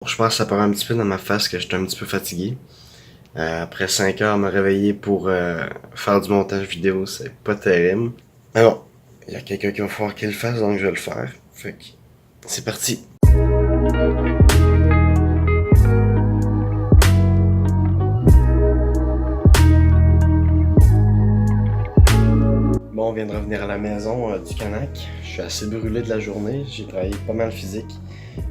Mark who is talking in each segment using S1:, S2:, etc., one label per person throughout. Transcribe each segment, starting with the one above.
S1: Je pense que ça paraît un petit peu dans ma face que j'étais un petit peu fatigué. Après 5 heures, me réveiller pour faire du montage vidéo, c'est pas terrible. Mais bon, il y a quelqu'un qui va falloir qu'il le fasse, donc je vais le faire. Fait que c'est parti. Bon, on vient de revenir à la maison du Canac. Je suis assez brûlé de la journée. J'ai travaillé pas mal physique.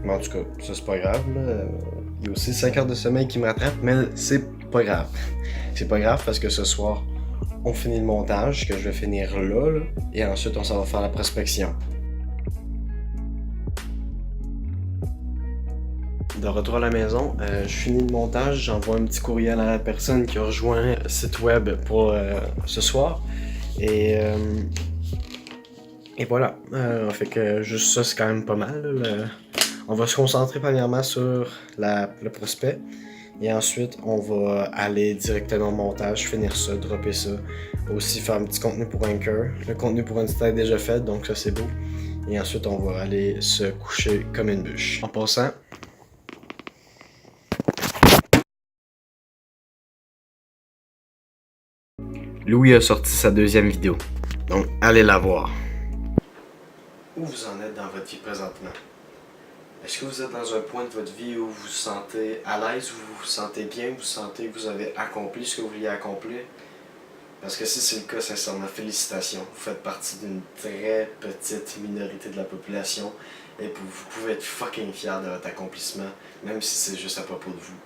S1: Mais en tout cas, ça c'est pas grave. Là. Il y a aussi 5 heures de sommeil qui me rattrape, mais c'est pas grave. C'est pas grave parce que ce soir, on finit le montage, que je vais finir là, et ensuite on s'en va faire la prospection. De retour à la maison, je finis le montage, j'envoie un petit courriel à la personne qui a rejoint le site web pour ce soir. Et, euh, et voilà, fait que juste ça c'est quand même pas mal. On va se concentrer premièrement sur le prospect. Et ensuite, on va aller directement au montage, finir ça, dropper ça. Aussi faire un petit contenu pour Anchor. Le contenu pour Insta est déjà fait, donc ça c'est beau. Et ensuite, on va aller se coucher comme une bûche. En passant, Louis a sorti sa deuxième vidéo. Donc, allez la voir. Où vous en êtes dans votre vie présentement? Est-ce que vous êtes dans un point de votre vie où vous vous sentez à l'aise, où vous vous sentez bien, vous sentez que vous avez accompli ce que vous vouliez accomplir? Parce que si c'est le cas, sincèrement, félicitations. Vous faites partie d'une très petite minorité de la population et vous pouvez être fucking fiers de votre accomplissement, même si c'est juste à propos de vous.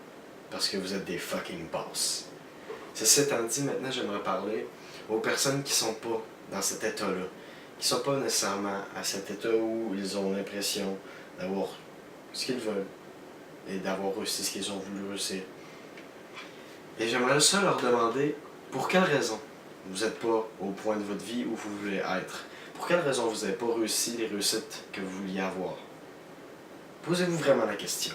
S1: Parce que vous êtes des fucking boss. Ceci étant dit, maintenant j'aimerais parler aux personnes qui sont pas dans cet état-là, qui sont pas nécessairement à cet état où ils ont l'impression d'avoir ce qu'ils veulent et d'avoir réussi ce qu'ils ont voulu réussir. Et j'aimerais ça leur demander pour quelle raison vous n'êtes pas au point de votre vie où vous voulez être. Pour quelle raison vous n'avez pas réussi les réussites que vous vouliez avoir. Posez-vous vraiment la question.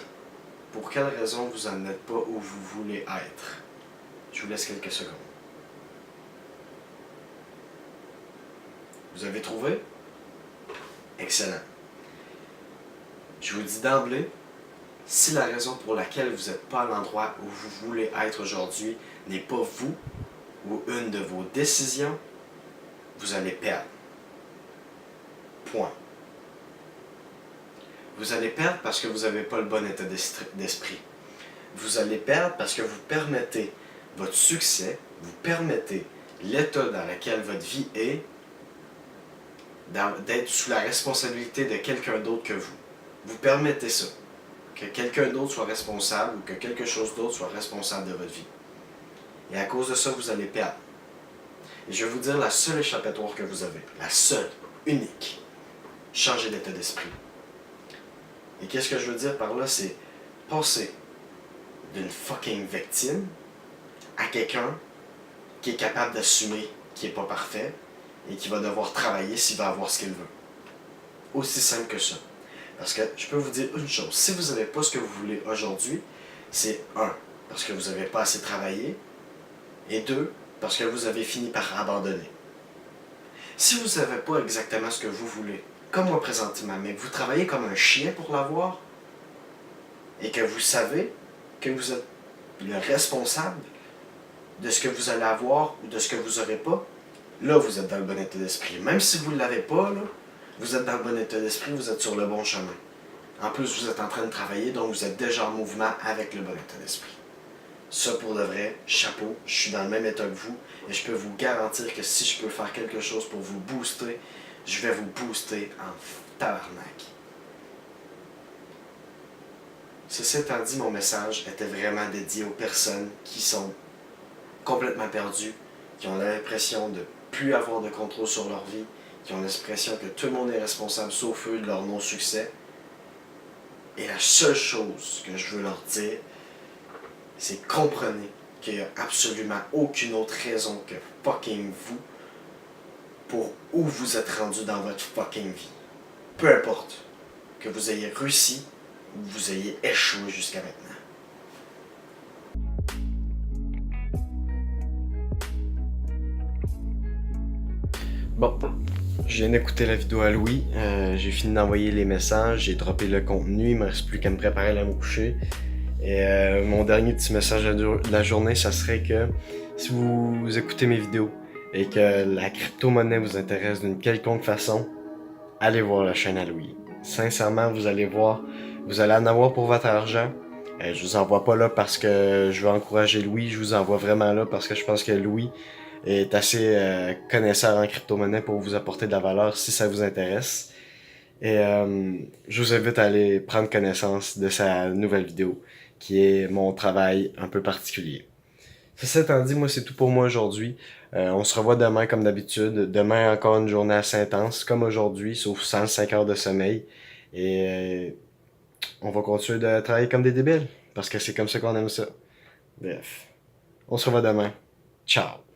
S1: Pour quelle raison vous n'en êtes pas où vous voulez être. Je vous laisse quelques secondes. Vous avez trouvé? Excellent. Je vous dis d'emblée, si la raison pour laquelle vous n'êtes pas à l'endroit où vous voulez être aujourd'hui n'est pas vous ou une de vos décisions, vous allez perdre. Point. Vous allez perdre parce que vous n'avez pas le bon état d'esprit. Vous allez perdre parce que vous permettez votre succès, vous permettez l'état dans lequel votre vie est d'être sous la responsabilité de quelqu'un d'autre que vous. Vous permettez ça. Que quelqu'un d'autre soit responsable ou que quelque chose d'autre soit responsable de votre vie. Et à cause de ça, vous allez perdre. Et je vais vous dire la seule échappatoire que vous avez. La seule, unique. Changer d'état d'esprit. Et qu'est-ce que je veux dire par là, c'est passer d'une fucking victime à quelqu'un qui est capable d'assumer qu'il n'est pas parfait et qui va devoir travailler s'il va avoir ce qu'il veut. Aussi simple que ça. Parce que je peux vous dire une chose, si vous n'avez pas ce que vous voulez aujourd'hui, c'est un, parce que vous n'avez pas assez travaillé, et deux, parce que vous avez fini par abandonner. Si vous n'avez pas exactement ce que vous voulez, comme moi présentement, mais que vous travaillez comme un chien pour l'avoir, et que vous savez que vous êtes le responsable de ce que vous allez avoir ou de ce que vous n'aurez pas, là vous êtes dans le bon état d'esprit. Même si vous ne l'avez pas, là, vous êtes dans le bon état d'esprit, vous êtes sur le bon chemin. En plus, vous êtes en train de travailler, donc vous êtes déjà en mouvement avec le bon état d'esprit. Ça, pour de vrai, chapeau, je suis dans le même état que vous, et je peux vous garantir que si je peux faire quelque chose pour vous booster, je vais vous booster en tabarnak. Ceci étant dit, mon message était vraiment dédié aux personnes qui sont complètement perdues, qui ont l'impression de ne plus avoir de contrôle sur leur vie, qui ont l'impression que tout le monde est responsable sauf eux de leur non-succès. Et la seule chose que je veux leur dire, c'est comprenez qu'il n'y a absolument aucune autre raison que fucking vous pour où vous êtes rendu dans votre fucking vie. Peu importe que vous ayez réussi ou que vous ayez échoué jusqu'à maintenant. Bon, Je viens d'écouter la vidéo à Louis, j'ai fini d'envoyer les messages, j'ai droppé le contenu, il me reste plus qu'à me préparer à aller me coucher. Et mon dernier petit message de la journée, ça serait que si vous écoutez mes vidéos et que la crypto-monnaie vous intéresse d'une quelconque façon, allez voir la chaîne à Louis. Sincèrement, vous allez voir, vous allez en avoir pour votre argent. Je vous envoie pas là parce que je veux encourager Louis, je vous envoie vraiment là parce que je pense que Louis est assez connaisseur en crypto-monnaie pour vous apporter de la valeur si ça vous intéresse. Et je vous invite à aller prendre connaissance de sa nouvelle vidéo, qui est mon travail un peu particulier. Ceci étant dit, moi c'est tout pour moi aujourd'hui. On se revoit demain comme d'habitude. Demain encore une journée assez intense, comme aujourd'hui, sauf 105 heures de sommeil. Et on va continuer de travailler comme des débiles, parce que c'est comme ça qu'on aime ça. Bref, on se revoit demain. Ciao!